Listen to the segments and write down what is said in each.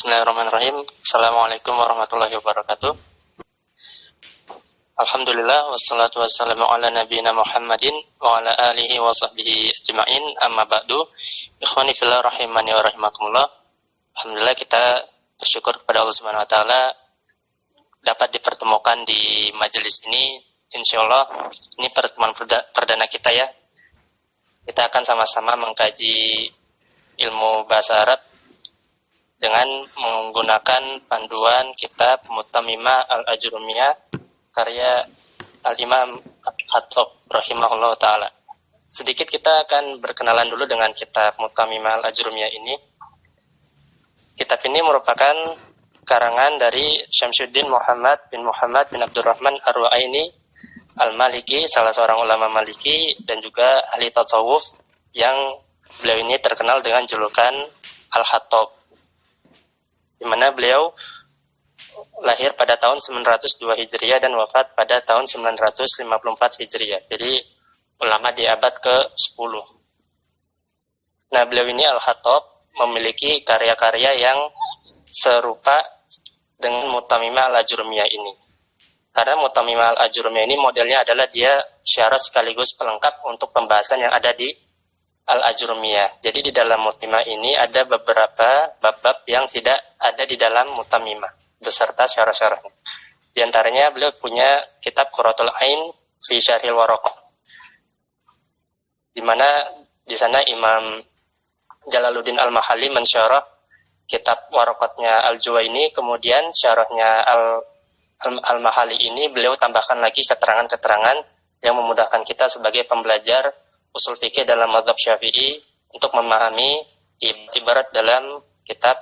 Bismillahirrahmanirrahim. Assalamualaikum warahmatullahi wabarakatuh. Alhamdulillah wassalatu wassalamu ala nabiyina Muhammadin wa ala alihi wa sahbihi ajma'in. Amma ba'du. Ikhwani fillah rahimani wa rahimakumullah. Alhamdulillah kita bersyukur kepada Allah Subhanahu wa taala dapat dipertemukan di majelis ini. Insyaallah ini pertemuan perdana kita ya. Kita akan sama-sama mengkaji ilmu bahasa Arab dengan menggunakan panduan kitab Mutamimah Al-Ajrumiyah karya Al-Imam Khattab rahimahullah ta'ala. Sedikit kita akan berkenalan dulu dengan kitab Mutamimah Al-Ajrumiyah ini. Kitab ini merupakan karangan dari Syamsuddin Muhammad bin Abdurrahman Ar-Ru'aini Al-Maliki, salah seorang ulama Maliki dan juga ahli tasawuf yang beliau ini terkenal dengan julukan Al-Khattab, di mana beliau lahir pada tahun 902 Hijriah dan wafat pada tahun 954 Hijriah. Jadi ulama di abad ke-10. Nah, beliau ini Al-Khattab memiliki karya-karya yang serupa dengan Mutamimah Al-Ajrumiyah ini. Karena Mutamimah Al-Ajrumiyah ini modelnya adalah dia syarah sekaligus pelengkap untuk pembahasan yang ada di Al-Ajrumiyah. Jadi di dalam Mutamimah ini ada beberapa bab-bab yang tidak ada di dalam Mutamimah beserta syarah-syarahnya. Di antaranya beliau punya kitab Qurratul Ain fi Syarhil Waraqat, di mana di sana Imam Jalaluddin Al-Mahalli mensyarah kitab Waraqatnya Al-Juwaini, kemudian syarahnya Al-Mahalli ini beliau tambahkan lagi keterangan-keterangan yang memudahkan kita sebagai pembelajar usul fikih dalam mazhab Syafi'i untuk memahami ibarat dalam kitab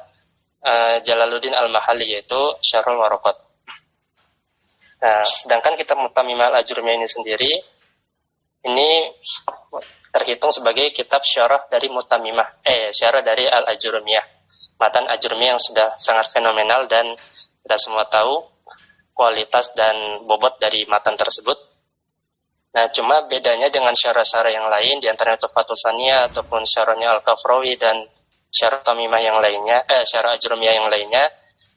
Jalaluddin Al-Mahalli, yaitu Syarhul Waraqat. Nah, sedangkan kitab Mutamimah Al-Ajrumiyah ini sendiri ini terhitung sebagai kitab syarah dari Mutamimah, syarah dari Al-Ajrumiyah. Matan Ajrumiyah yang sudah sangat fenomenal dan kita semua tahu kualitas dan bobot dari matan tersebut. Nah, cuma bedanya dengan syarah-syarah yang lain, di antaranya Tuhfatus Saniyah ataupun syarahnya Al-Kafrawi dan syarah Tamimah yang lainnya, syarah Ajrumiyah yang lainnya,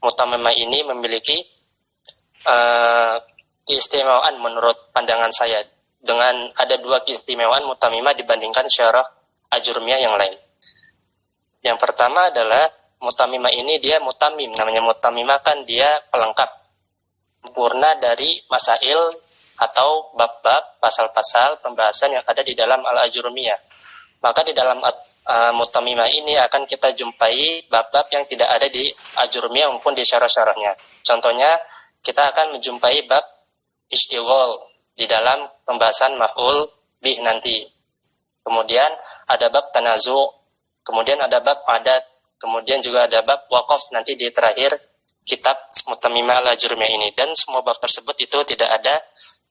Mutamimah ini memiliki keistimewaan menurut pandangan saya. Dengan ada dua keistimewaan Mutamimah dibandingkan syarah Ajrumiyah yang lain. Yang pertama adalah Mutamimah ini dia mutamim, namanya Mutamimah kan dia pelengkap, sempurna dari masail atau bab-bab, pasal-pasal pembahasan yang ada di dalam Al-Ajrumiyah. Maka di dalam Mutamimah ini akan kita jumpai bab-bab yang tidak ada di Ajrumiyah maupun di syarah-syarahnya. Contohnya, kita akan menjumpai bab istighol di dalam pembahasan maf'ul bih nanti. Kemudian ada bab tanazu, kemudian ada bab adat, kemudian juga ada bab waqaf nanti di terakhir kitab Mutamimah Al-Ajrumiyah ini. Dan semua bab tersebut itu tidak ada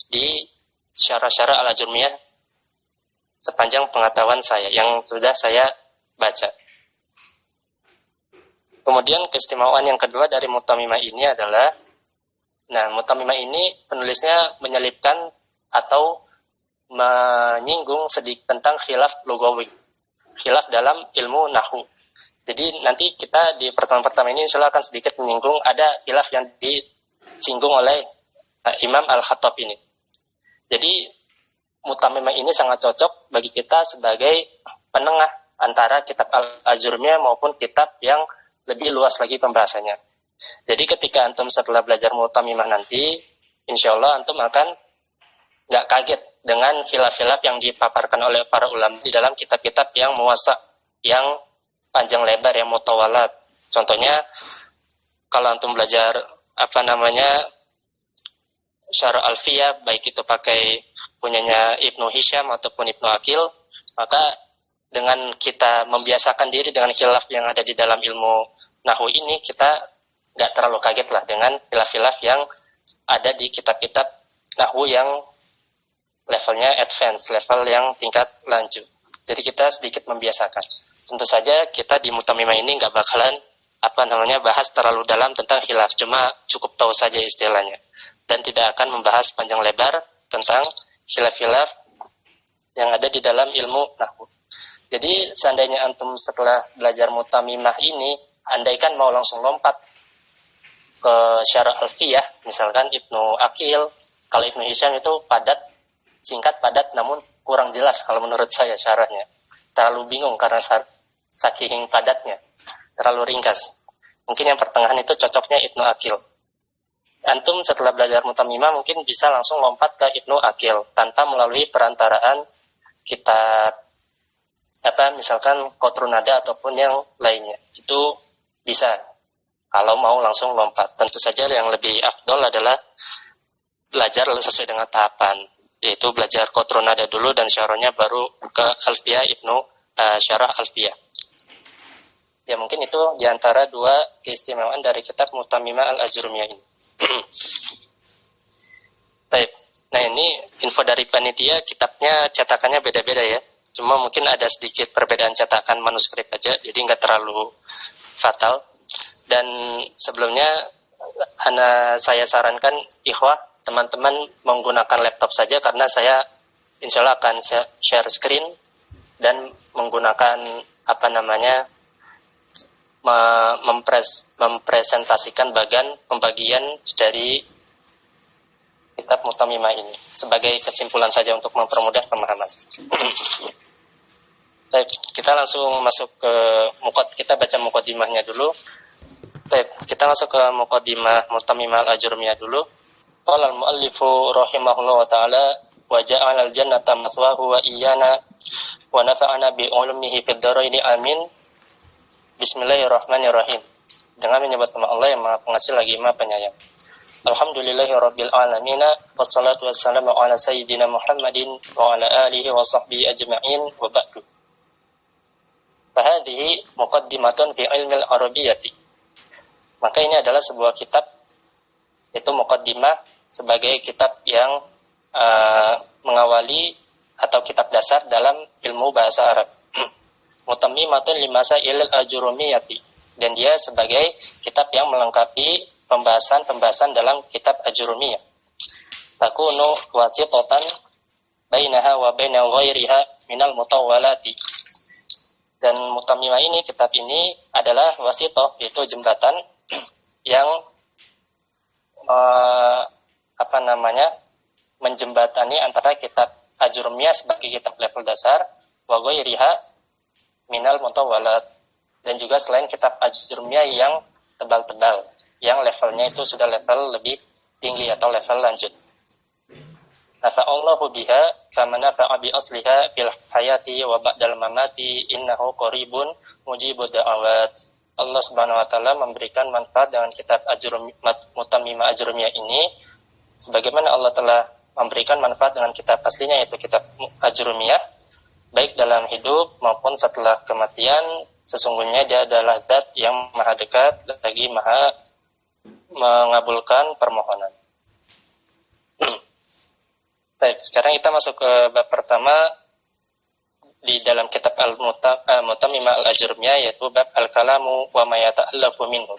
di syarah-syarah Al-Ajrumiyah sepanjang pengetahuan saya yang sudah saya baca. Kemudian keistimewaan yang kedua dari Mutamimah ini adalah, nah, Mutamimah ini penulisnya menyelipkan atau menyinggung sedikit tentang khilaf lugawi, khilaf dalam ilmu nahwu. Jadi nanti kita di pertemuan pertama ini insyaallah akan sedikit menyinggung ada khilaf yang disinggung oleh Imam Al-Khattab ini. Jadi Mutamimah ini sangat cocok bagi kita sebagai penengah antara kitab Al-Ajrumiyah maupun kitab yang lebih luas lagi pembahasannya. Jadi ketika antum setelah belajar Mutamimah nanti, insya Allah antum akan nggak kaget dengan khilaf-khilaf yang dipaparkan oleh para ulama di dalam kitab-kitab yang muwassa, yang panjang lebar, yang mutawalat. Contohnya kalau antum belajar Syarah Alfiyah, baik itu pakai punyanya Ibnu Hisham ataupun Ibnu Aqil, maka dengan kita membiasakan diri dengan khilaf yang ada di dalam ilmu nahwu ini, kita nggak terlalu kaget lah dengan khilaf-khilaf yang ada di kitab-kitab nahwu yang levelnya advance, level yang tingkat lanjut. Jadi kita sedikit membiasakan. Tentu saja kita di Mutamimah ini nggak bakalan bahas terlalu dalam tentang khilaf, cuma cukup tahu saja istilahnya. Dan tidak akan membahas panjang lebar tentang khilaf-khilaf yang ada di dalam ilmu nahwu. Jadi seandainya antum setelah belajar Mutamimah ini andaikan mau langsung lompat ke syarah alfiyah, misalkan Ibnu Aqil, kalau Ibnu Hisham itu padat, singkat padat, namun kurang jelas kalau menurut saya syarahnya. Terlalu bingung karena saking padatnya, terlalu ringkas. Mungkin yang pertengahan itu cocoknya Ibnu Aqil. Antum setelah belajar Mutamimah mungkin bisa langsung lompat ke Ibnu Aqil tanpa melalui perantaraan kitab misalkan Qatrun Nada ataupun yang lainnya. Itu bisa kalau mau langsung lompat. Tentu saja yang lebih afdol adalah belajar lalu sesuai dengan tahapan, yaitu belajar Qatrun Nada dulu dan syarahnya baru ke Alfiyah Syarah Alfiyah. Ya mungkin itu diantara dua keistimewaan dari kitab Mutamimah Al-Ajrumiyah ini. Baik. Nah ini info dari panitia, kitabnya cetakannya beda-beda ya. Cuma mungkin ada sedikit perbedaan cetakan manuskrip aja, jadi nggak terlalu fatal. Dan sebelumnya saya sarankan ikhwah, teman-teman menggunakan laptop saja karena saya insya Allah akan share screen dan menggunakan mempresentasikan pembagian dari kitab Mutamimah ini sebagai kesimpulan saja untuk mempermudah pemahaman. Baik, kita langsung masuk ke kita baca muqaddimahnya dulu. Baik, kita masuk ke muqaddimah Mutamimah Al-Ajrumiyah dulu. Qala al-muallifu rahimahullah wa ta'ala wa ja'ala al-jannata maswahu wa iyana wa nafa'ana bi ulumihi fid dharaini amin. Bismillahirrahmanirrahim. Dengan menyebut nama Allah yang Maha Pengasih lagi Maha Penyayang. Alhamdulillahirabbil alamin wassalatu wassalamu ala sayyidina Muhammadin wa ala alihi wa sahbihi ajma'in wa ba'du. Fahadhihi muqaddimatun fi ilmil arabiyyati. Maka ini adalah sebuah kitab, itu muqaddimah sebagai kitab yang mengawali atau kitab dasar dalam ilmu bahasa Arab. Mutammimatun limasailil ajrumiyati, dan dia sebagai kitab yang melengkapi pembahasan dalam kitab Ajrumiyah. Takunu wasitatan bainaha wa baina ghairiha minal mutawwalati. Dan Mutamimah ini, kitab ini adalah wasitoh, yaitu jembatan yang menjembatani antara kitab Ajrumiyah sebagai kitab level dasar wa ghairiha minal mutawwalat, dan juga selain kitab Ajrumiyah yang tebal-tebal, yang levelnya itu sudah level lebih tinggi atau level lanjut. Nafa'allahu biha kama nafa'a bi asliha fil hayati wa ba'dal mamati innahu qaribun mujibud da'awat. Allah Subhanahu wa taala memberikan manfaat dengan kitab Mutamimah Ajrumiyah ini sebagaimana Allah telah memberikan manfaat dengan kitab aslinya, yaitu kitab Ajrumiyah, baik dalam hidup maupun setelah kematian. Sesungguhnya dia adalah zat yang maha dekat lagi maha mengabulkan permohonan. Baik, sekarang kita masuk ke bab pertama di dalam kitab Mutamimah Al-Ajrumiyah, yaitu bab Al-Kalamu wa ma yata'allafu minhu.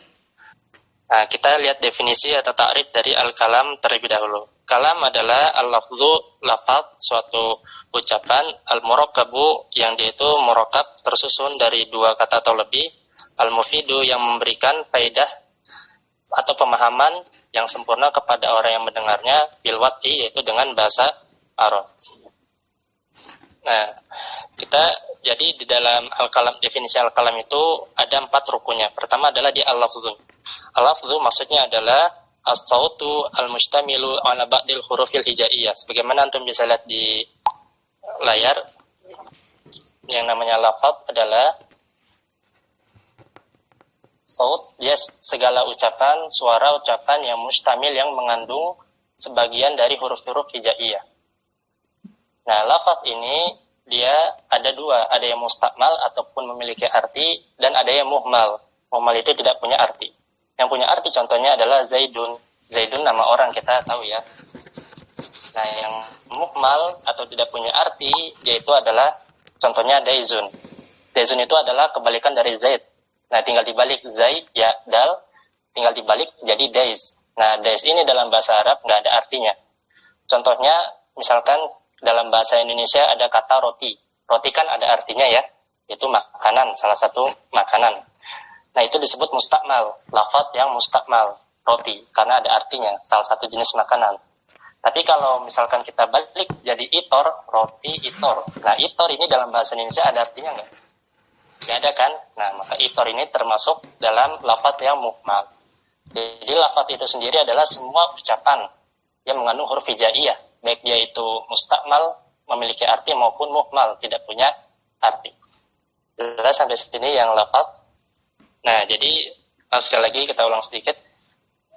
Nah, kita lihat definisi atau ta'rif dari al-kalam terlebih dahulu. Kalam adalah al-lafzu, lafaz, suatu ucapan, al-murakkabu, yang dia itu murakkab, tersusun dari dua kata atau lebih, al-mufidu, yang memberikan faedah atau pemahaman yang sempurna kepada orang yang mendengarnya, bil wad'i, yaitu dengan bahasa Arab. Nah, kita jadi di dalam al-kalam, definisi al-kalam itu ada 4 rukunnya. Pertama adalah di al-lafzu. Al-lafzu maksudnya adalah as-sautu al-mustamilu ala ba'dil hurufil hijaiyah. Sebagaimana antum bisa lihat di layar, yang namanya lafaz adalah saut, dia segala ucapan, suara ucapan yang mustamil, yang mengandung sebagian dari huruf-huruf hijaiyah. Nah, lafaz ini dia ada 2, ada yang mustakmal ataupun memiliki arti, dan ada yang muhmal. Muhmal itu tidak punya arti. Yang punya arti contohnya adalah Zaidun. Zaidun nama orang, kita tahu ya. Nah, yang muhmal atau tidak punya arti, yaitu adalah contohnya Daizun. Daizun itu adalah kebalikan dari Zaid. Nah, tinggal dibalik Zaid, ya, dal, tinggal dibalik jadi Daiz. Nah, Daiz ini dalam bahasa Arab nggak ada artinya. Contohnya, misalkan dalam bahasa Indonesia ada kata roti. Roti kan ada artinya ya, itu makanan, salah satu makanan. Nah, itu disebut mustakmal, lafadz yang mustakmal, roti, karena ada artinya, salah satu jenis makanan. Tapi kalau misalkan kita balik jadi itor, roti itor. Nah, itor ini dalam bahasa Indonesia ada artinya nggak? Nggak ada kan? Nah, maka itor ini termasuk dalam lafadz yang muhmal. Jadi lafadz itu sendiri adalah semua ucapan yang mengandung huruf hijaiyah, baik dia itu mustakmal, memiliki arti, maupun muhmal, tidak punya arti. Jelas sampai sini yang lafadz. Nah, jadi sekali lagi kita ulang sedikit.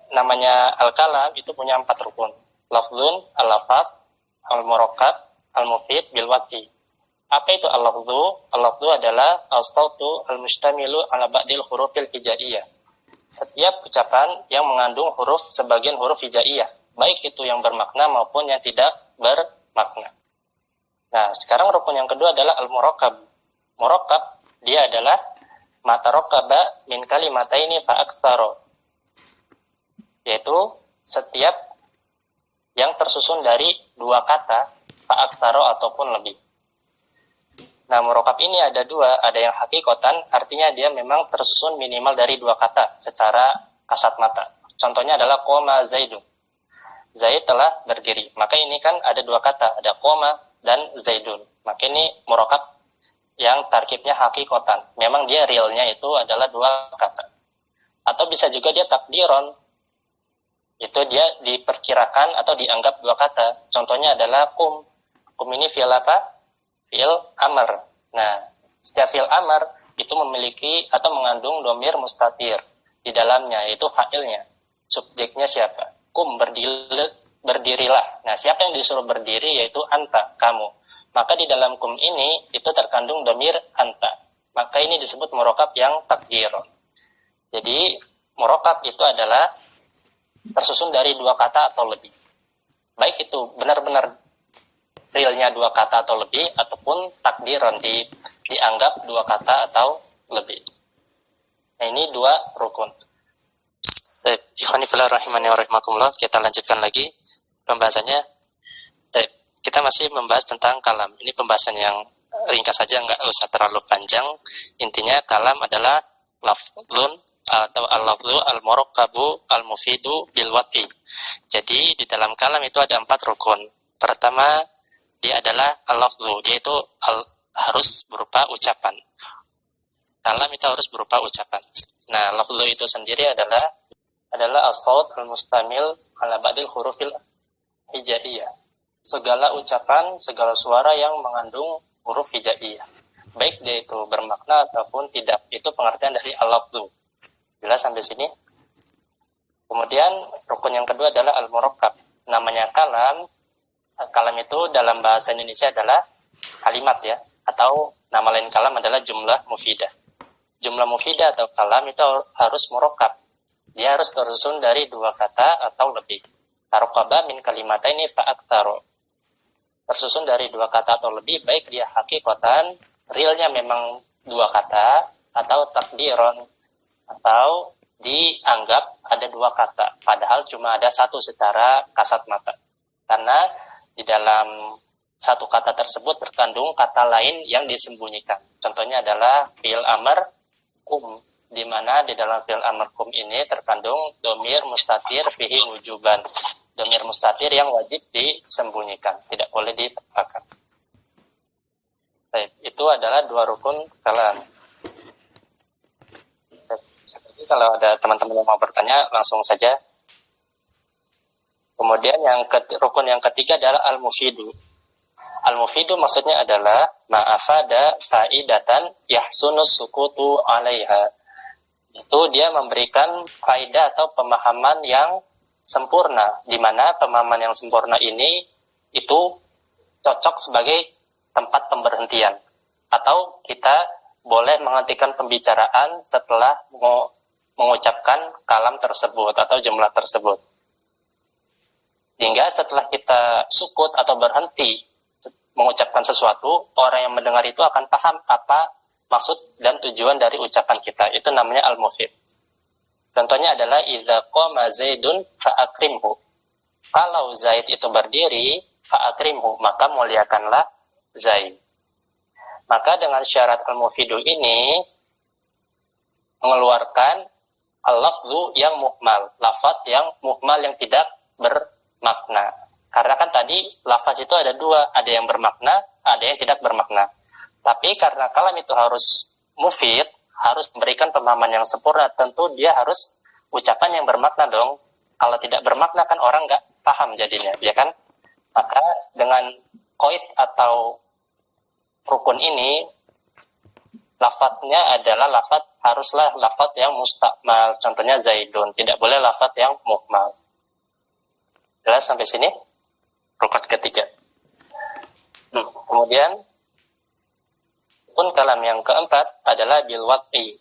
Namanya al-kalam itu punya 4 rukun. Lafzun, al-lafadz, al-murakkab, al-mufid, bil-wati. Apa itu al-lafzu? Al-lafzu adalah as-sautu al-mustamilu ala ba'dil hurufil hijaiyah. Setiap ucapan yang mengandung sebagian huruf hijaiyah, baik itu yang bermakna maupun yang tidak bermakna. Nah, sekarang rukun yang kedua adalah al-murakkab. Murakkab, dia adalah matarokkaba min kalimataini fa'aktsaro, yaitu setiap yang tersusun dari 2 kata fa'aktsaro ataupun lebih. Nah, murakkab ini ada 2, ada yang hakikotan, artinya dia memang tersusun minimal dari 2 kata secara kasat mata. Contohnya adalah qoma zaidun. Zaid telah berdiri. Maka ini kan ada 2 kata, ada qoma dan zaidun. Maka ini murakkab yang tarkibnya hakikotan. Memang dia realnya itu adalah 2 kata. Atau bisa juga dia takdiron. Itu dia diperkirakan atau dianggap 2 kata. Contohnya adalah kum. Kum ini fi'il apa? Fi'il amr. Nah, setiap fi'il amr itu memiliki atau mengandung dhamir mustatir di dalamnya, yaitu fa'ilnya. Subjeknya siapa? Kum, berdirilah. Nah, siapa yang disuruh berdiri? Yaitu anta, kamu. Maka di dalam kum ini itu terkandung dhamir anta. Maka ini disebut murakkab yang takdirun. Jadi murakkab itu adalah tersusun dari 2 kata atau lebih. Baik itu benar-benar realnya 2 kata atau lebih, ataupun takdirun, dianggap 2 kata atau lebih. Nah, ini 2 rukun. Baik, ikhwani fillah rahimani wa rahimakumullah, kita lanjutkan lagi pembahasannya. Kita masih membahas tentang kalam. Ini pembahasan yang ringkas saja, nggak usah terlalu panjang. Intinya kalam adalah lafzun atau al-lafzu al-murakkabu al-mufidu bil wat'i. Jadi di dalam kalam itu ada 4 rukun. Pertama, dia adalah al-lafzu, dia itu harus berupa ucapan. Kalam itu harus berupa ucapan. Nah, lafzu itu sendiri adalah as-saut al-mustamil ala ba'dil hurufil hijaiyah. Segala ucapan, segala suara yang mengandung huruf hijaiyah, baik dia itu bermakna ataupun tidak. Itu pengertian dari al-lafzu. Jelas sampai sini? Kemudian rukun yang kedua adalah al-murakkab. Namanya kalam. Kalam itu dalam bahasa Indonesia adalah kalimat ya, atau nama lain kalam adalah jumlah mufidah. Jumlah mufidah atau kalam itu harus murakkab. Dia harus tersusun dari 2 kata atau lebih. Tarokkaba min kalimataini fa'aktsaro. Tersusun dari 2 kata atau lebih, baik dia hakikatan, realnya memang 2 kata, atau takdiron, atau dianggap ada 2 kata, padahal cuma ada 1 secara kasat mata. Karena di dalam 1 kata tersebut terkandung kata lain yang disembunyikan. Contohnya adalah fi'il amr kum, di mana di dalam fi'il amr kum ini terkandung dhamir mustatir fihi wujuban. Dhamir mustatir yang wajib disembunyikan, tidak boleh ditepakan. Baik, itu adalah 2 rukun kalam. Jadi kalau ada teman-teman yang mau bertanya, langsung saja. Kemudian rukun yang ketiga adalah al-mufidu. Al-mufidu maksudnya adalah ma'afada faidatan yahsunus sukutu alaiha. Itu dia memberikan faidah atau pemahaman yang sempurna, di mana pemahaman yang sempurna ini itu cocok sebagai tempat pemberhentian, atau kita boleh menghentikan pembicaraan setelah mengucapkan kalam tersebut atau jumlah tersebut. Hingga setelah kita sukut atau berhenti mengucapkan sesuatu, orang yang mendengar itu akan paham apa maksud dan tujuan dari ucapan kita. Itu namanya al-mufid. Contohnya adalah idza qama zaidun fa'akrimhu. Kalau Zaid itu berdiri, fa'akrimhu, maka muliakanlah Zaid. Maka dengan syarat al-mufidu ini, mengeluarkan al-lafzu yang muhmal, lafaz yang muhmal yang tidak bermakna. Karena kan tadi lafaz itu ada dua, ada yang bermakna, ada yang tidak bermakna. Tapi karena kalam itu harus mufid, harus memberikan pemahaman yang sempurna, tentu dia harus ucapan yang bermakna dong. Kalau tidak bermakna kan orang nggak paham jadinya, ya kan? Maka dengan qaid atau rukun ini, lafadznya adalah haruslah lafadz yang mustakmal. Contohnya Zaidun, tidak boleh lafadz yang muhmal. Jelas sampai sini? Rukun ketiga. Kemudian rukun kalam yang keempat adalah bil wat'i.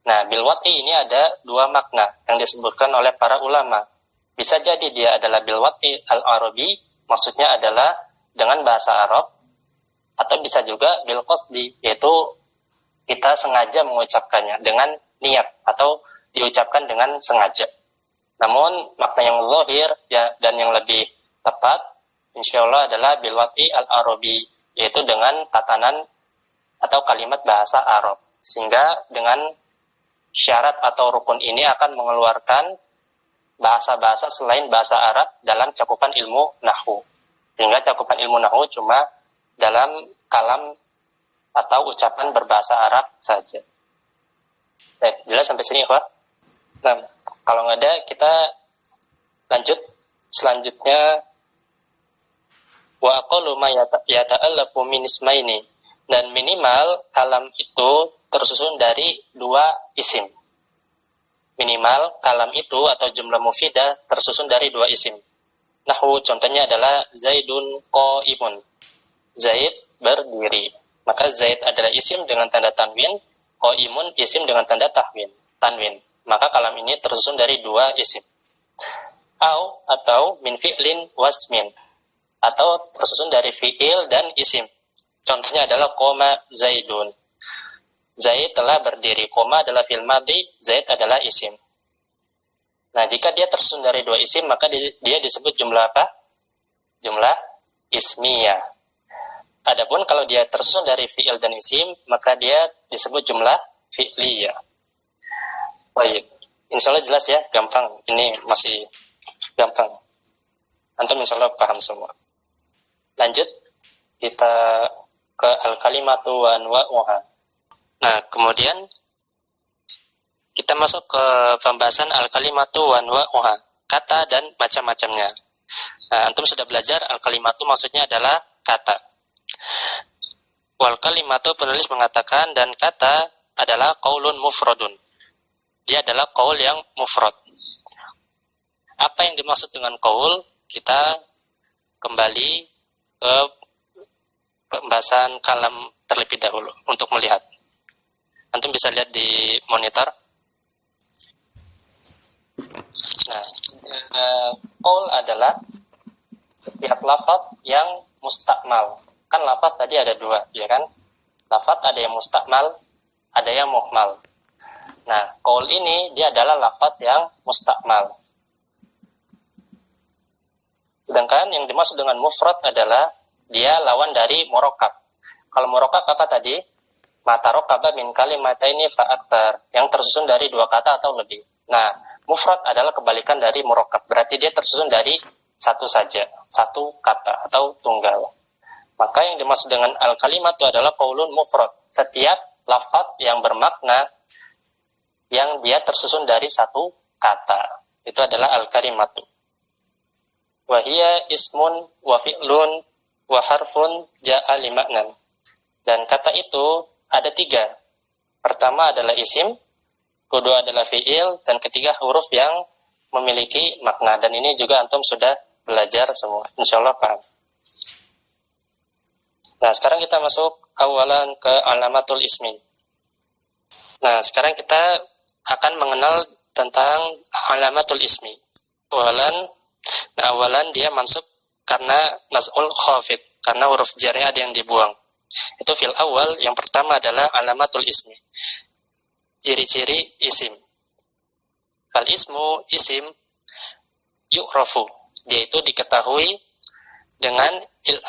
Nah, bil wat'i ini ada dua makna yang disebutkan oleh para ulama. Bisa jadi dia adalah bil wat'i al-arabi, maksudnya adalah dengan bahasa Arab, atau bisa juga bil qasdi, yaitu kita sengaja mengucapkannya dengan niat atau diucapkan dengan sengaja. Namun makna yang zahir ya dan yang lebih tepat insyaallah adalah bil wat'i al-arabi, yaitu dengan tatanan atau kalimat bahasa Arab. Sehingga dengan syarat atau rukun ini akan mengeluarkan bahasa-bahasa selain bahasa Arab dalam cakupan ilmu nahwu. Sehingga cakupan ilmu nahwu cuma dalam kalam atau ucapan berbahasa Arab saja. Jelas sampai sini, Pak? Nah, kalau nggak ada, kita lanjut. Selanjutnya, wa aqallu ma yata'allafu min ismaini. Dan minimal kalam itu tersusun dari dua isim. Minimal kalam itu atau jumlah mufidah tersusun dari dua isim. Nahwu contohnya adalah Zaidun qa'imun. Zaid berdiri. Maka Zaid adalah isim dengan tanda tanwin, qa'imun isim dengan tanda tanwin. Maka kalam ini tersusun dari dua isim. Atau min fi'lin wasmin. Atau tersusun dari fi'il dan isim. Contohnya adalah qoma Zaidun. Zaid telah berdiri. Qoma adalah fi'il madhi, Zaid adalah isim. Nah, jika dia tersusun dari dua isim, maka dia disebut jumlah apa? Jumlah ismiyah. Adapun kalau dia tersusun dari fi'il dan isim, maka dia disebut jumlah fi'liyah. Baik, insya Allah jelas ya, gampang. Ini masih gampang. Antum insya Allah paham semua. Lanjut, kita ke al-kalimatu wa anwa'uha. Nah, kemudian kita masuk ke pembahasan al-kalimatu wa anwa'uha, kata dan macam-macamnya. Nah, antum sudah belajar al-kalimatu maksudnya adalah kata. Wal kalimatu penulis mengatakan dan kata adalah qaulun mufradun. Dia adalah qaul yang mufrad. Apa yang dimaksud dengan qaul? Kita kembali ke pembahasan kalam terlebih dahulu untuk melihat. Antum bisa lihat di monitor. Nah, qaul adalah setiap lafaz yang mustakmal. Kan lafaz tadi ada dua, ya kan? Lafaz ada yang mustakmal, ada yang muhmal. Nah, qaul ini dia adalah lafaz yang mustakmal. Sedangkan yang dimaksud dengan mufrad adalah dia lawan dari murakkab. Kalau murakkab apa tadi? Matarokkaba min kalimataini fa aktsar, yang tersusun dari dua kata atau lebih. Nah, mufrad adalah kebalikan dari murakkab. Berarti dia tersusun dari satu saja, satu kata atau tunggal. Maka yang dimaksud dengan al-kalimat itu adalah qaulun mufrad. Setiap lafaz yang bermakna yang dia tersusun dari satu kata. Itu adalah al-kalimatu. Wa hiya ismun wa fi'lun wa harfun ja'a li ma'nan. Dan kata itu ada tiga. Pertama adalah isim, kedua adalah fi'il, dan ketiga huruf yang memiliki makna. Dan ini juga antum sudah belajar semua. Insyaallah paham. Nah, sekarang kita masuk awalan ke alamatul ismi. Nah, sekarang kita akan mengenal tentang alamatul ismi. Awalan dia masuk karena nas'ul khafid, karena huruf jarnya ada yang dibuang. Itu fil awal, yang pertama adalah alamatul ismi. Ciri-ciri isim. Fal ismu isim yu'rafu. Dia itu diketahui dengan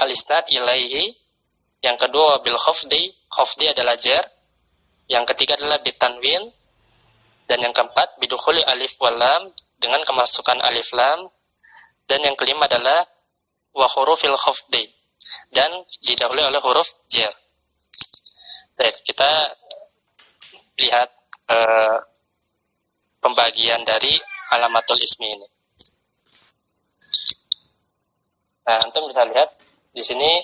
al-isnad ilaihi. Yang kedua bil khafdi, khafdi adalah jar. Yang ketiga adalah bitanwin, Dan yang keempat, bidukhuli alif wal lam, dengan kemasukan alif lam. Dan yang kelima adalah wa hurufil khafdi, dan didahului oleh huruf jar. Baik, kita lihat pembagian dari alamatul ismi ini. Nah, antum bisa lihat di sini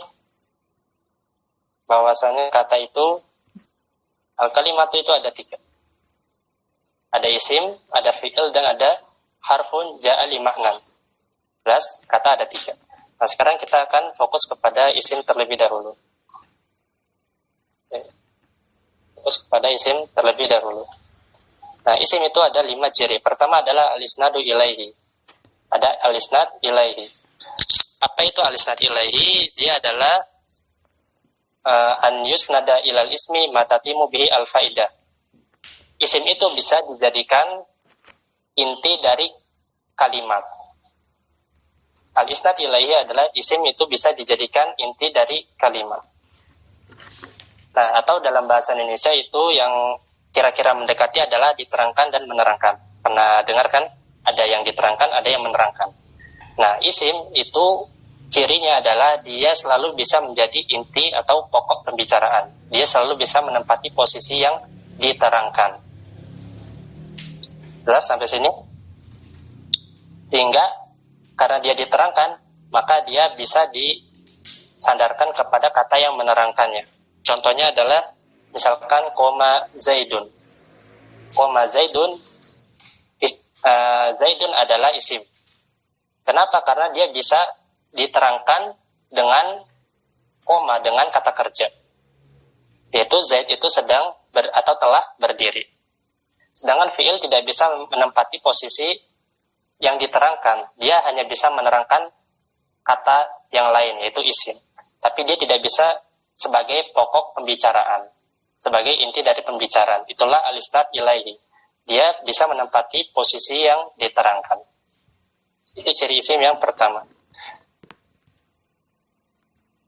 bahwasanya kata itu, al-kalimatu itu ada 3. Ada isim, ada fi'il, dan ada harfun ja'a li ma'nan. Jelas, kata ada 3. Nah, sekarang kita akan fokus kepada isim terlebih dahulu. Fokus kepada isim terlebih dahulu. Nah, isim itu ada 5 ciri. Pertama adalah al-isnadu ilaihi. Ada al-isnad ilaihi. Apa itu al-isnad ilaihi? Dia adalah an yusnada ilal ismi matatimu bihi al-faidah. Isim itu bisa dijadikan inti dari kalimat. Al-isnad ilaihi adalah isim itu bisa dijadikan inti dari kalimat. Nah, atau dalam bahasa Indonesia itu yang kira-kira mendekati adalah diterangkan dan menerangkan. Pernah dengar kan? Ada yang diterangkan, ada yang menerangkan. Nah, isim itu cirinya adalah dia selalu bisa menjadi inti atau pokok pembicaraan. Dia selalu bisa menempati posisi yang diterangkan. Jelas sampai sini? Sehingga karena dia diterangkan, maka dia bisa disandarkan kepada kata yang menerangkannya. Contohnya adalah misalkan koma Zaidun. Koma Zaidun, Zaidun adalah isim. Kenapa? Karena dia bisa diterangkan dengan koma, dengan kata kerja. Yaitu Zaid itu sedang atau telah berdiri. Sedangkan fi'il tidak bisa menempati posisi yang diterangkan. Dia hanya bisa menerangkan kata yang lain, yaitu isim. Tapi dia tidak bisa sebagai pokok pembicaraan, sebagai inti dari pembicaraan. Itulah al-isnad ilaihi. Dia bisa menempati posisi yang diterangkan. Itu ciri isim yang pertama.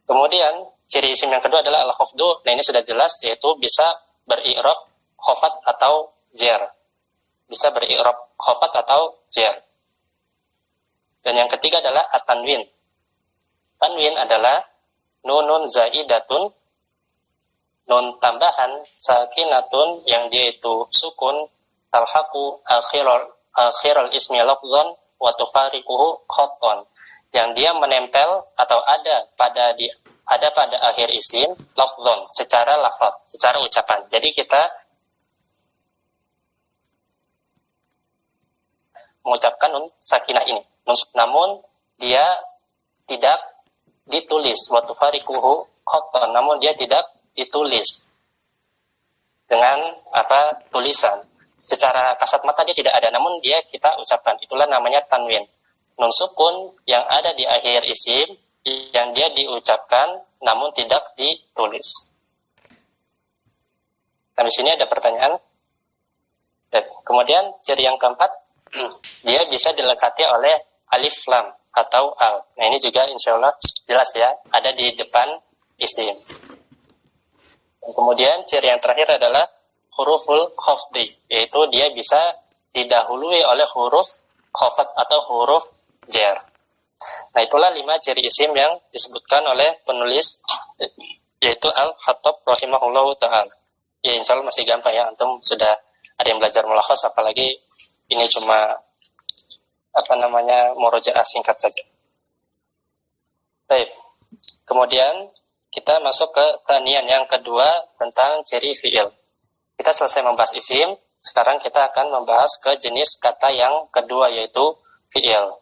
Kemudian ciri isim yang kedua adalah al-khafdu. Nah, ini sudah jelas, yaitu bisa beri'rab khafat atau jar. Bisa beri'rab khafat atau jar. Dan yang ketiga adalah at-tanwin. Tanwin adalah nunun zaidatun, nun tambahan sakinatun yang dia itu sukun, talhaqu akhiral ismi lafzan wa tufariquhu khattan, yang dia menempel atau ada pada akhir isim lafzan, secara lafaz, secara ucapan. Jadi kita mengucapkan nun sakinah ini, namun dia tidak ditulis, wa tufariquhu khattan, namun dia tidak ditulis dengan tulisan. Secara kasat mata dia tidak ada, namun dia kita ucapkan. Itulah namanya tanwin. Nun sukun yang ada di akhir isim, yang dia diucapkan namun tidak ditulis. Nah, di sini ada pertanyaan. Dan kemudian ciri yang keempat, dia bisa dilekati oleh alif lam atau al. Nah, ini juga insya Allah jelas ya, ada di depan isim. Dan kemudian ciri yang terakhir adalah huruful khafdi, yaitu dia bisa didahului oleh huruf khafat atau huruf jar. Nah, itulah 5 ciri isim yang disebutkan oleh penulis, yaitu Al-Khattab rahimahullahu ta'ala. Ya, insya Allah masih gampang ya, antum sudah ada yang belajar mulakhas, apalagi ini cuma murojaah singkat saja. Baik. Kemudian kita masuk ke tanian yang kedua tentang ciri fi'il. Kita selesai membahas isim, sekarang kita akan membahas ke jenis kata yang kedua, yaitu fi'il.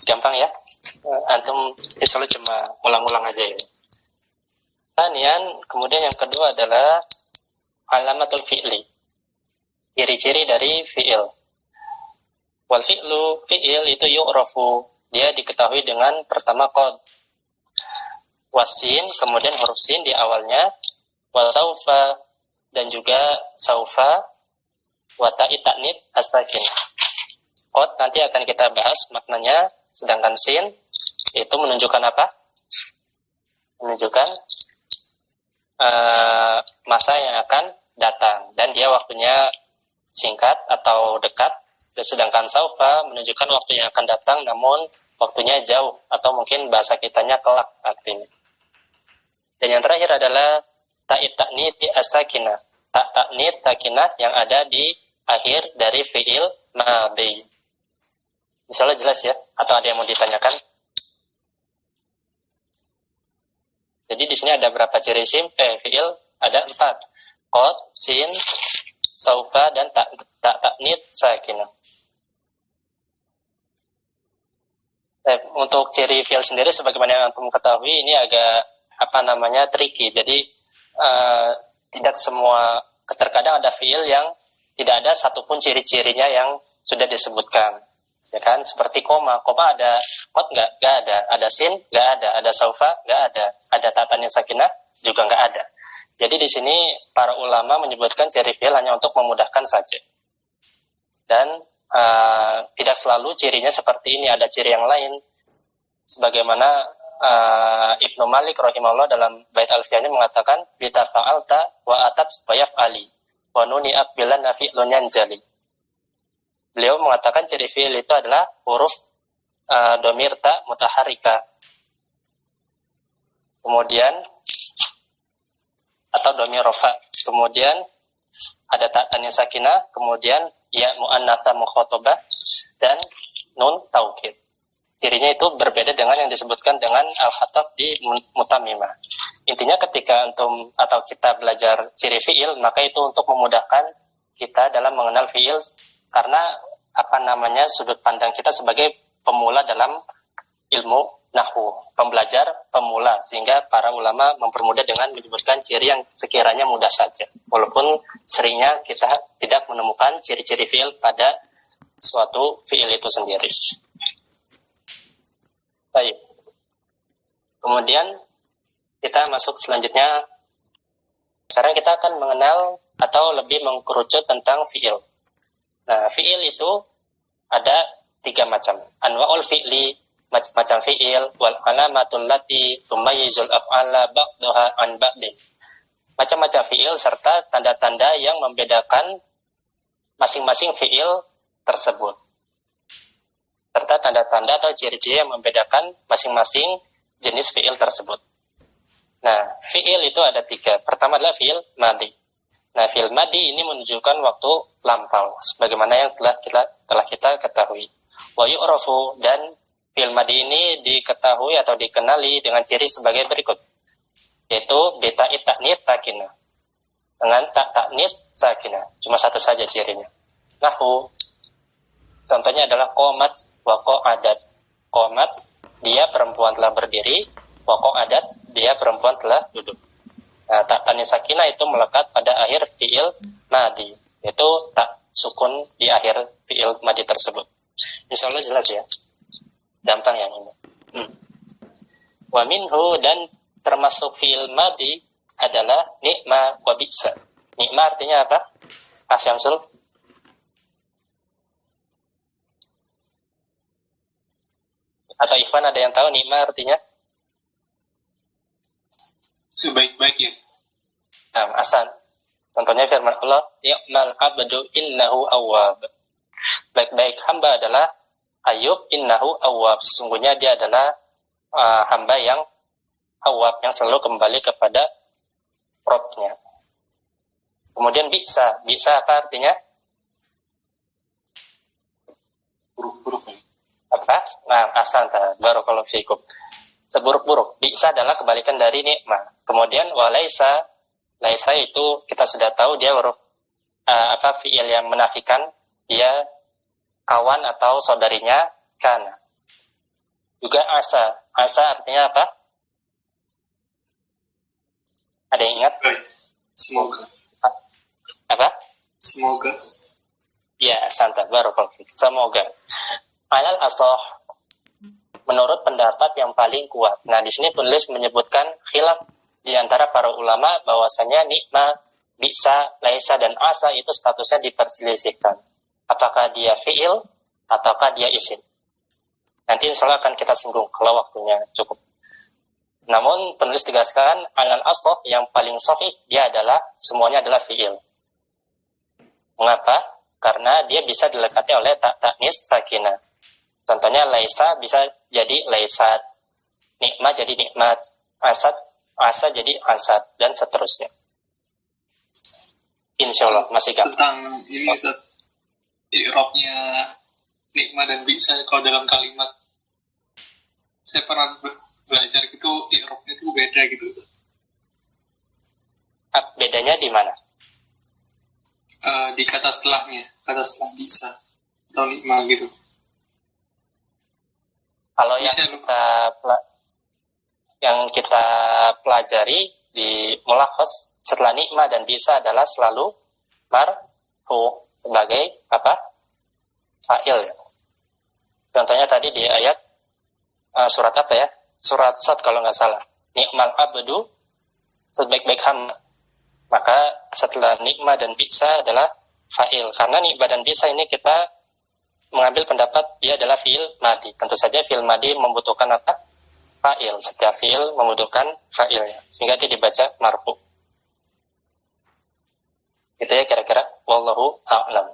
Gampang ya? Antum insya Allah cuma ulang-ulang aja ya. Tanian, kemudian yang kedua adalah alamatul fi'li. Ciri-ciri dari fi'il. Wal fi'lu, fi'il itu yu'rafu, dia diketahui dengan pertama qad, wasin, kemudian huruf sin di awalnya, wa saufa, dan juga saufa, wa ta'i ta'nib as-sakin. Qad nanti akan kita bahas maknanya, sedangkan sin itu menunjukkan apa? Menunjukkan masa yang akan datang, dan dia waktunya singkat atau dekat, dan sedangkan saufa menunjukkan waktu yang akan datang namun waktunya jauh atau mungkin bahasa kitanya kelak artinya. Dan yang terakhir adalah ta'id ta'nid di as-sakinah. Ta'nid sakinah yang ada di akhir dari fi'il madhi. Insyaallah jelas ya, atau ada yang mau ditanyakan? Jadi di sini ada berapa ciri isim? Fi'il ada 4. Qad, sin, saufa dan ta'nid sakinah. Untuk ciri fi'il sendiri sebagaimana yang antum ketahui ini agak tricky. Jadi tidak semua, terkadang ada fi'il yang tidak ada satupun ciri-cirinya yang sudah disebutkan, ya kan? Seperti koma ada qad nggak ada, ada sin nggak ada saufa nggak ada ta'nid sakinah juga nggak ada. Jadi di sini para ulama menyebutkan ciri fi'il hanya untuk memudahkan saja, dan tidak selalu cirinya seperti ini, ada ciri yang lain. Sebagaimana Ibnu Malik rahimahullah dalam bait Alfiyahnya mengatakan bita fa'alta wa atat wa yaf'ali wa nuni aqbilan fi'lun yanjali. Beliau mengatakan ciri fi'il itu adalah huruf dhamir ta mutaharrika, kemudian atau dhamir rafa, kemudian ada ta'nid sakinah, kemudian ya muannatsa mukhatabah dan nun taukid. Cirinya itu berbeda dengan yang disebutkan dengan al-khatab di mutamimah. Intinya ketika antum atau kita belajar ciri fi'il, maka itu untuk memudahkan kita dalam mengenal fi'il, karena sudut pandang kita sebagai pemula dalam ilmu nahwu, pembelajar pemula, sehingga para ulama mempermudah dengan menyebutkan ciri yang sekiranya mudah saja, walaupun seringnya kita tidak menemukan ciri-ciri fi'il pada suatu fi'il itu sendiri. Baik. Kemudian kita masuk selanjutnya. Sekarang kita akan mengenal atau lebih mengkerucut tentang fi'il. Nah, fi'il itu ada 3 macam. Anwa'ul fi'li, macam-macam fi'il, wal alamatul lati tumayyizul af'ala ba'daha an ba'din. Macam-macam fi'il serta tanda-tanda yang membedakan masing-masing fi'il tersebut, serta tanda-tanda atau ciri-ciri yang membedakan masing-masing jenis fi'il tersebut. Nah, fi'il itu ada 3. Pertama adalah fi'il madhi. Nah, fi'il madhi ini menunjukkan waktu lampau, sebagaimana yang telah kita ketahui. Wa yu'rafu, dan fi'il madhi ini diketahui atau dikenali dengan ciri sebagai berikut, yaitu beta ta'nid sakinah dengan ta'nid sakinah. Cuma satu saja cirinya. Nahwu, contohnya adalah qomat wa qa'adat. Qomat, dia perempuan telah berdiri, wa qa'adat, dia perempuan telah duduk. Nah, ta'nid sakinah itu melekat pada akhir fi'il madhi, yaitu tak sukun di akhir fi'il madhi tersebut. Insyaallah jelas ya. Gampang yang ini. Wa minhu, dan termasuk fi'il madhi adalah ni'ma wa bi'sa. Ni'ma artinya apa? Asyamsul? Atau Ikhwan ada yang tahu ni'ma artinya? Sebaik-baiknya. Nah, asan. Contohnya firman Allah, ni'mal abdu innahu awwab. Baik-baik hamba adalah Ayub innahu awwab. Sesungguhnya dia adalah hamba yang awwab, yang selalu kembali kepada Rabb-nya. Kemudian bi'sa. Bi'sa apa artinya? Buruk-buruk. Apa? Nah, asan. Barakallahu fiikum. Seburuk-buruk. Bi'sa adalah kebalikan dari nikmah. Kemudian walaisa. Laisa itu kita sudah tahu dia huruf fi'il yang menafikan, dia kawan atau saudarinya kana. Juga asa. Asa artinya apa? Ada yang ingat? Semoga. Apa? Semoga. Ya, santai. Barakallahu fiik. Semoga. Alal asah, menurut pendapat yang paling kuat. Nah, di sini penulis menyebutkan khilaf di antara para ulama bahwasanya nikma, bi'sa, laisa dan asa itu statusnya diperselisihkan. Apakah dia fi'il ataukah dia isim? Nanti insyaallah akan kita singgung kalau waktunya cukup. Namun penulis tegaskan alal asah yang paling sahih dia adalah semuanya adalah fi'il. Mengapa? karena dia bisa dilekati oleh ta'nis sakinah. Contohnya laisa bisa jadi laisat, nikmat jadi nikmat, asa jadi asad, dan seterusnya. Insya Allah masih gampang. Tentang ini Ustaz, i'rabnya nikmat dan bisa kalau dalam kalimat, saya pernah belajar gitu, i'rabnya itu beda gitu Ustaz. Bedanya di mana? Di kata setelahnya, kata setelah bisa atau nikmat gitu. Kalau Bisa yang kita pelajari di mulakhas setelah nikmat dan bisa adalah selalu marfu sebagai apa? Fa'il. Contohnya tadi di ayat surat apa ya? Surat Sad kalau nggak salah. Ni'mal abdu sebaik-baik hamba. Maka setelah nikmat dan bisa adalah fa'il. Karena nikmat dan bisa ini kita mengambil pendapat dia adalah fi'il madi. Tentu saja fi'il madi membutuhkan apa? Fa'il. Setiap fi'il membutuhkan fa'ilnya. Sehingga dia dibaca marfu. Itu ya kira-kira. Wallahu a'lam.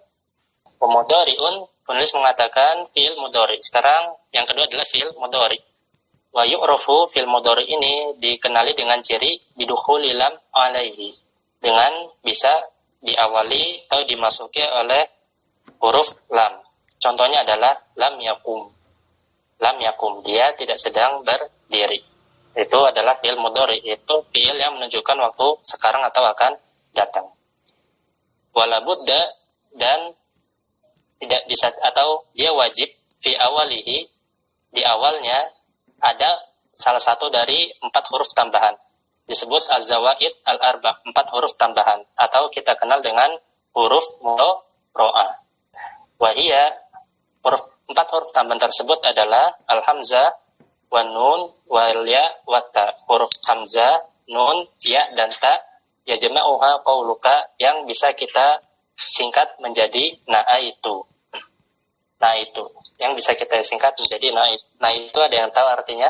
Mudhari'un, penulis mengatakan fi'il mudhari. Sekarang yang kedua adalah fi'il mudhari. Wa yu'rafu fi'il mudhari ini dikenali dengan ciri bidukhuli lam alaihi. Dengan bisa diawali atau dimasuki oleh huruf lam. Contohnya adalah lam yakum. Lam yakum, dia tidak sedang berdiri. Itu adalah fi'il mudhari, itu fi'il yang menunjukkan waktu sekarang atau akan datang. Wala budda, dan tidak bisa atau dia wajib fi awalihi, di awalnya ada salah satu dari 4 huruf tambahan. Disebut az-zawaid al-arba, 4 huruf tambahan, atau kita kenal dengan huruf mudhari'ah. Wahia, 4 huruf tambahan tersebut adalah al-hamzah, wa nun, wal ya, wa ta. Huruf hamzah, nun, ya, dan ta, ya jama'uha qauluka, yang bisa kita singkat menjadi na'aitu. Na'aitu, yang bisa kita singkat menjadi na'aitu. Na'aitu ada yang tahu artinya?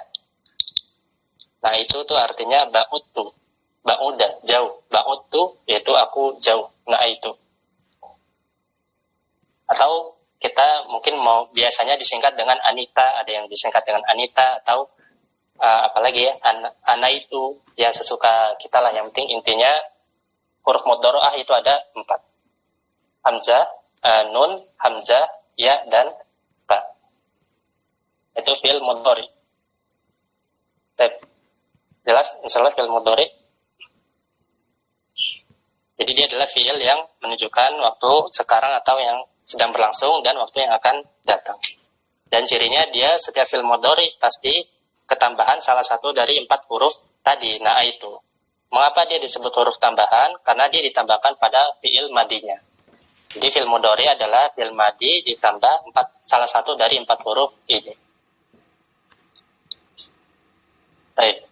Na'aitu itu artinya ba'utu, ba'uda, jauh. Ba'utu yaitu aku jauh, na'aitu. Atau kita mungkin mau biasanya disingkat dengan Anita, ada yang disingkat dengan Anita, atau apalagi ya, Anaitu, ya sesuka kita lah. Yang penting intinya huruf mudhari'ah itu ada 4. Hamzah, nun, hamzah, ya, dan ta. Itu fi'il mudhari. Jelas insyaallah fi'il mudhari. Jadi dia adalah fi'il yang menunjukkan waktu sekarang atau yang sedang berlangsung dan waktu yang akan datang. Dan cirinya dia setiap fi'il mudhari pasti ketambahan salah satu dari 4 huruf tadi, na'aitu. Mengapa dia disebut huruf tambahan? Karena dia ditambahkan pada fi'il madinya. Jadi fi'il mudhari adalah fi'il madi ditambah salah satu dari 4 huruf ini. Baik.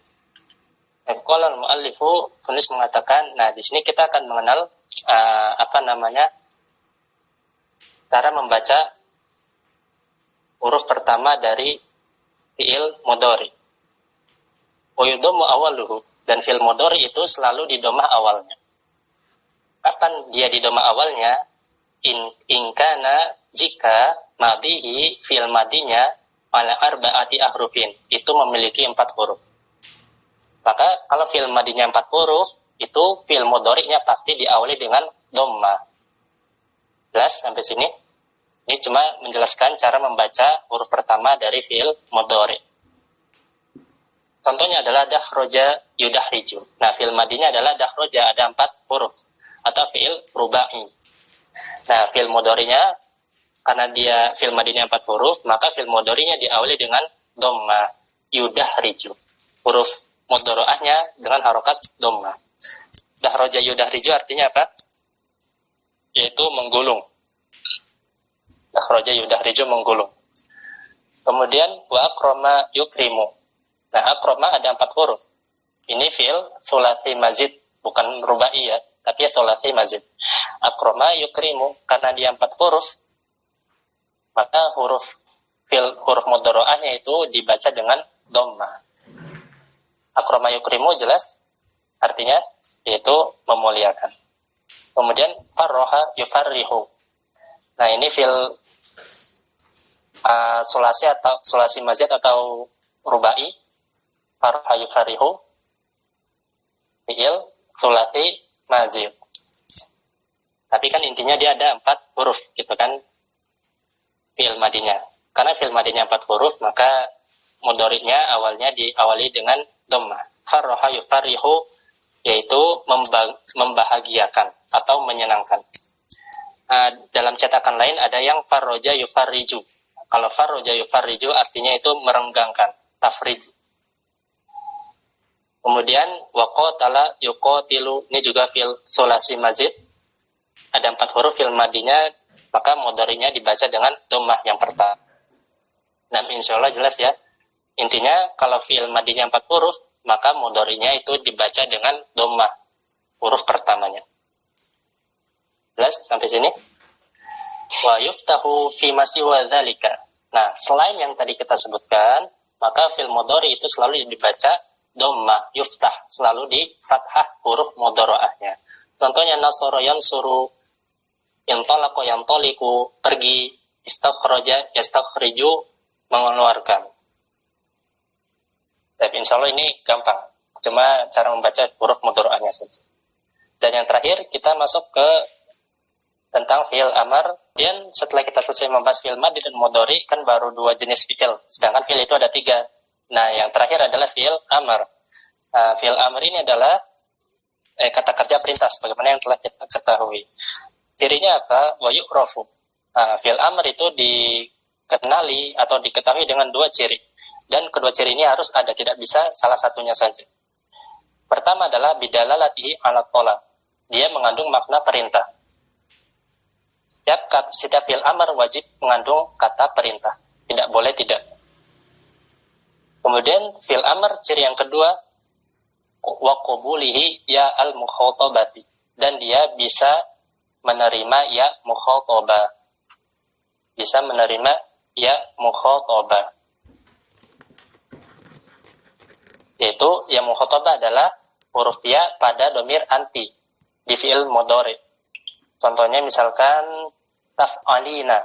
Qala al-muallifu, tulis mengatakan, nah di sini kita akan mengenal cara membaca huruf pertama dari fi'il mudhari. Wa yudhammu awwaluhu, dan fi'il mudhari itu selalu didomah awalnya. Kapan dia didomah awalnya? In kana, jika madihi, fi'il madinya ala arba'ati ahrufin, itu memiliki 4 huruf. Maka kalau fi'il madinya 4 huruf, itu fi'il mudhari'nya pasti diawali dengan dhammah. Jelas sampai sini? Ini cuma menjelaskan cara membaca huruf pertama dari fi'il mudhari'. Contohnya adalah dahroja yudahriju. Nah, fi'il madinya adalah dahroja, ada 4 huruf. Atau fi'il rubai. Nah, fi'il mudhari'nya, karena dia fi'il madinya 4 huruf, maka fi'il mudhari'nya diawali dengan dhammah, yudahriju. Huruf mudhari'ahnya dengan harokat dhammah. Dahroja yudahriju artinya apa? Yaitu menggulung. Dahroja yudahriju menggulung. Kemudian wa akrama yukrimu. Nah, akrama ada 4 huruf. Ini fi'il sulasi mazid, bukan rubai ya, tapi sulasi mazid. Akrama yukrimu, karena dia 4 huruf, maka huruf mudhari'ahnya itu dibaca dengan dhammah. Akrama yukrimu jelas artinya yaitu memuliakan. Kemudian farroha yufarrihu. Nah, ini fi'il sulasi mazid atau rubai, faraha yufarihu, fi'il sulasi mazid. Tapi kan intinya dia ada 4 huruf gitu kan, fi'il madinya. Karena fi'il madinya 4 huruf, maka mudhari'nya awalnya diawali dengan dhammah. Faraha yufarihu, yaitu membahagiakan atau menyenangkan. Dalam cetakan lain ada yang farroja yufarriju. Kalau farroja yufarriju artinya itu merenggangkan, tafrij. Kemudian waqatala yuqatilu, ini juga fi'il sulasi mazid. Ada 4 huruf fi'il madinya, maka mudhari'nya dibaca dengan dhammah yang pertama. Nah, insyaallah jelas ya. Intinya kalau fi'il madinya 4 huruf, maka mudhari'nya itu dibaca dengan dhammah, huruf pertamanya. Jelas sampai sini? Wa yuftahu fi ma siwa dzalika. Nah, selain yang tadi kita sebutkan, maka fi'il mudhari itu selalu dibaca dhammah, yuftah, selalu di fathah huruf mudhari'ahnya. Contohnya nasara yansuru, intalaqa yantaliqu, pergi, istakhraja yastakhriju, mengeluarkan. Tapi insyaallah ini gampang, cuma cara membaca huruf mudhari'ahnya saja. Dan yang terakhir kita masuk ke tentang fi'il amar. Dan setelah kita selesai membahas fi'il madi dan mudhari, kan baru 2 jenis fi'il, sedangkan fi'il itu ada 3. Nah, yang terakhir adalah fi'il amar. Fi'il amar ini adalah kata kerja perintah sebagaimana yang telah kita ketahui. Cirinya apa? Wa yu'rafu. Fi'il amar itu dikenali atau diketahui dengan 2 ciri. Dan kedua ciri ini harus ada, tidak bisa salah satunya saja. Pertama adalah bidalalatihi ala thalab. Dia mengandung makna perintah. Setiap fi'il amar wajib mengandung kata perintah. Tidak boleh tidak. Kemudian fi'il amar ciri yang kedua, wa qabulihi ya al-mukhatabati. Dan dia bisa menerima ya mukhatabah. Bisa menerima ya mukhatabah. Yaitu ya mukhatabah adalah huruf ya pada dhamir anti di fi'il mudhari. Contohnya misalkan taf'alina.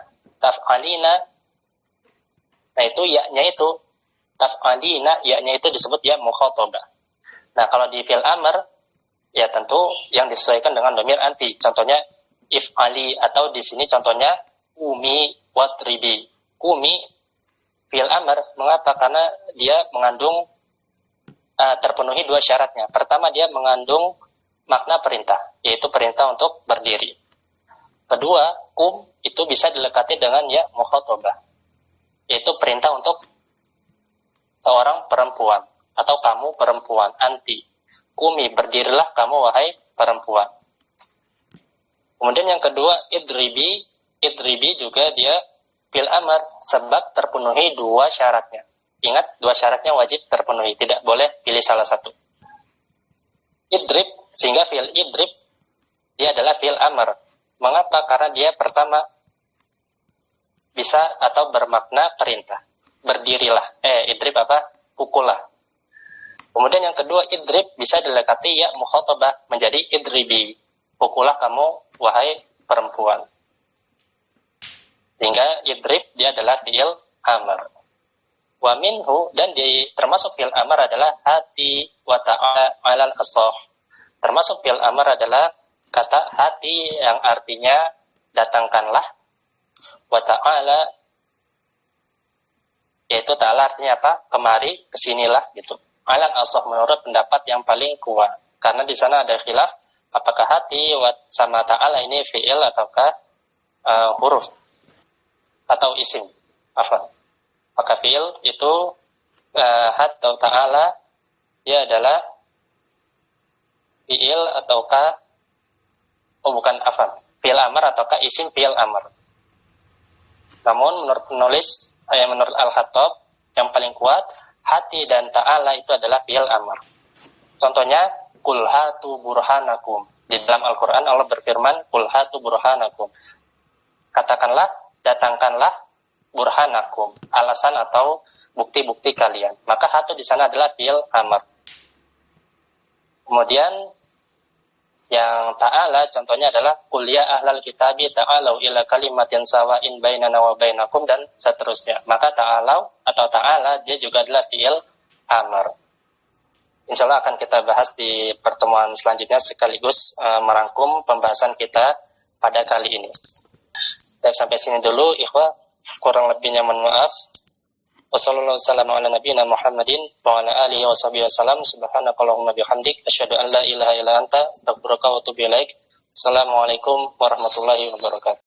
Nah, itu ya-nya itu taf'alina, ya-nya itu disebut ya mukhatabah. Nah, kalau di fi'il amr ya tentu yang disesuaikan dengan dhamir anti. Contohnya if'ali, atau di sini contohnya umi watribi. Umi fi'il amr, mengapa? Karena dia mengandung terpenuhi 2 syaratnya. Pertama, dia mengandung makna perintah, yaitu perintah untuk berdiri. Kedua, itu bisa dilekati dengan ya mukhatabah, yaitu perintah untuk seorang perempuan atau kamu perempuan, anti. Kumi, berdirilah kamu wahai perempuan. Kemudian yang kedua, idribi juga dia fi'il amr sebab terpenuhi 2 syaratnya. Ingat, 2 syaratnya wajib terpenuhi, tidak boleh pilih salah satu. Idrib, sehingga fi'il idrib dia adalah fi'il amr. Mengapa? Karena dia pertama bisa atau bermakna perintah. Berdirilah. Idrib apa? Pukullah. Kemudian yang kedua, idrib bisa dilekati ya mukhatabah menjadi idribi. Pukullah kamu wahai perempuan. Sehingga idrib dia adalah fi'il amr. Wa minhu, dan termasuk fi'il amr adalah hati wa ta'ala alal asah. Termasuk fi'il amr adalah kata hati yang artinya datangkanlah, wa ta'ala, yaitu ta'ala artinya apa? Kemari, kesinilah gitu. Alal asah menurut pendapat yang paling kuat. Karena di sana ada khilaf apakah hati sama ta'ala ini fi'il ataukah huruf atau isim. Maka fi'il itu atau ta'ala dia adalah fi'il ataukah fi'il amr ataukah isim fi'il amr. Namun menurut penulis menurut Al-Khattab yang paling kuat, hati dan ta'ala itu adalah fi'il amr. Contohnya qul hatu burhanakum. Di dalam Al-Qur'an Allah berfirman qul hatu burhanakum. Katakanlah, datangkanlah burhanakum, alasan atau bukti-bukti kalian. Maka hatu di sana adalah fi'il amr. Kemudian Yang ta'ala contohnya adalah qul ya ahlal kitabi ta'alau ila kalimatin sawa'in bainana wa bainakum dan seterusnya. Maka ta'alau atau ta'ala dia juga adalah fi'il amr. Insyaallah akan kita bahas di pertemuan selanjutnya sekaligus merangkum pembahasan kita pada kali ini. Dan sampai sini dulu ikhwah, kurang lebihnya mohon maaf. Wassalamualaikum warahmatullahi wabarakatuh. Wa ala alihi washabihi wasallam. Subhanakallahumma bihamdik asyhadu an la ilaha illa anta astaghfiruka wa atubu ilaik. Assalamualaikum warahmatullahi wabarakatuh.